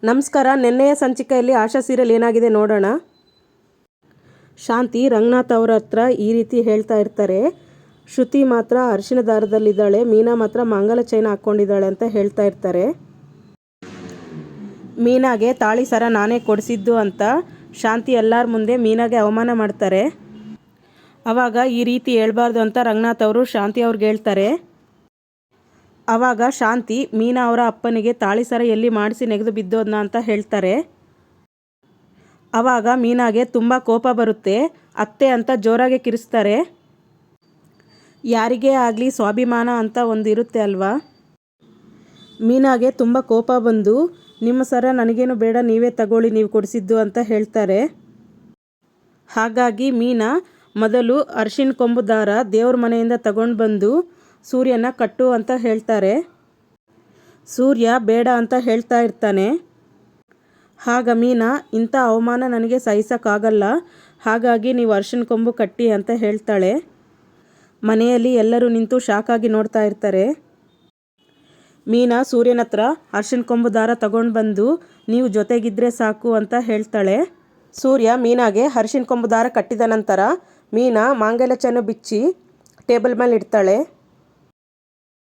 ನಮಸ್ಕಾರ. ನಿನ್ನೆಯ ಸಂಚಿಕೆಯಲ್ಲಿ ಆಶಾ ಸೀರಿಯಲ್ ಏನಾಗಿದೆ ನೋಡೋಣ. ಶಾಂತಿ ರಂಗನಾಥ್ ಅವರ ಹತ್ರ ಈ ರೀತಿ ಹೇಳ್ತಾ ಇರ್ತಾರೆ. ಶ್ರುತಿ ಮಾತ್ರ ಅರಿಶಿನ ದಾರದಲ್ಲಿದ್ದಾಳೆ, ಮೀನಾ ಮಾತ್ರ ಮಂಗಲ ಚೈನ್ ಹಾಕ್ಕೊಂಡಿದ್ದಾಳೆ ಅಂತ ಹೇಳ್ತಾ ಇರ್ತಾರೆ. ಮೀನಾಗೆ ತಾಳಿ ಸರ ನಾನೇ ಕೊಡಿಸಿದ್ದು ಅಂತ ಶಾಂತಿ ಎಲ್ಲರ ಮುಂದೆ ಮೀನಾಗೆ ಅವಮಾನ ಮಾಡ್ತಾರೆ. ಆವಾಗ ಈ ರೀತಿ ಹೇಳ್ಬಾರ್ದು ಅಂತ ರಂಗನಾಥ್ ಅವರು ಶಾಂತಿ ಅವ್ರಿಗೆ ಹೇಳ್ತಾರೆ. ಆವಾಗ ಶಾಂತಿ ಮೀನಾ ಅವರ ಅಪ್ಪನಿಗೆ ತಾಳಿ ಸರ ಎಲ್ಲಿ ಮಾಡಿಸಿ ನೆಗೆದು ಬಿದ್ದೋದ್ನ ಅಂತ ಹೇಳ್ತಾರೆ. ಆವಾಗ ಮೀನಾಗೆ ತುಂಬ ಕೋಪ ಬರುತ್ತೆ. ಅತ್ತೆ ಅಂತ ಜೋರಾಗಿ ಕಿರಿಸ್ತಾರೆ. ಯಾರಿಗೇ ಆಗಲಿ ಸ್ವಾಭಿಮಾನ ಅಂತ ಒಂದು ಇರುತ್ತೆ ಅಲ್ವಾ. ಮೀನಾಗೆ ತುಂಬ ಕೋಪ ಬಂದು ನಿಮ್ಮ ಸರ ನನಗೇನು ಬೇಡ, ನೀವೇ ತಗೊಳ್ಳಿ, ನೀವು ಕೊಡಿಸಿದ್ದು ಅಂತ ಹೇಳ್ತಾರೆ. ಹಾಗಾಗಿ ಮೀನಾ ಮೊದಲು ಅರಿಶಿನ ಕೊಂಬು ದಾರ ದೇವ್ರ ಮನೆಯಿಂದ ತಗೊಂಡು ಬಂದು ಸೂರ್ಯನ ಕಟ್ಟು ಅಂತ ಹೇಳ್ತಾರೆ. ಸೂರ್ಯ ಬೇಡ ಅಂತ ಹೇಳ್ತಾ ಇರ್ತಾನೆ. ಆಗ ಮೀನಾ ಇಂಥ ಅವಮಾನ ನನಗೆ ಸಹಿಸೋಕ್ಕಾಗಲ್ಲ, ಹಾಗಾಗಿ ನೀವು ಅರಿಶಿನ ಕೊಂಬು ಕಟ್ಟಿ ಅಂತ ಹೇಳ್ತಾಳೆ. ಮನೆಯಲ್ಲಿ ಎಲ್ಲರೂ ನಿಂತು ಶಾಕಾಗಿ ನೋಡ್ತಾ ಇರ್ತಾರೆ. ಮೀನಾ ಸೂರ್ಯನ ಹತ್ರ ಅರಿಶಿನ ಕೊಂಬು ದಾರ ತಗೊಂಡು ಬಂದು ನೀವು ಜೊತೆಗಿದ್ರೆ ಸಾಕು ಅಂತ ಹೇಳ್ತಾಳೆ. ಸೂರ್ಯ ಮೀನಾಗೆ ಅರಿಶಿನ ಕೊಂಬು ದಾರ ಕಟ್ಟಿದ ನಂತರ ಮೀನಾ ಮಾಂಗಲ್ಯ ಚೈನ್ ಬಿಚ್ಚಿ ಟೇಬಲ್ ಮೇಲೆ ಇಡ್ತಾಳೆ.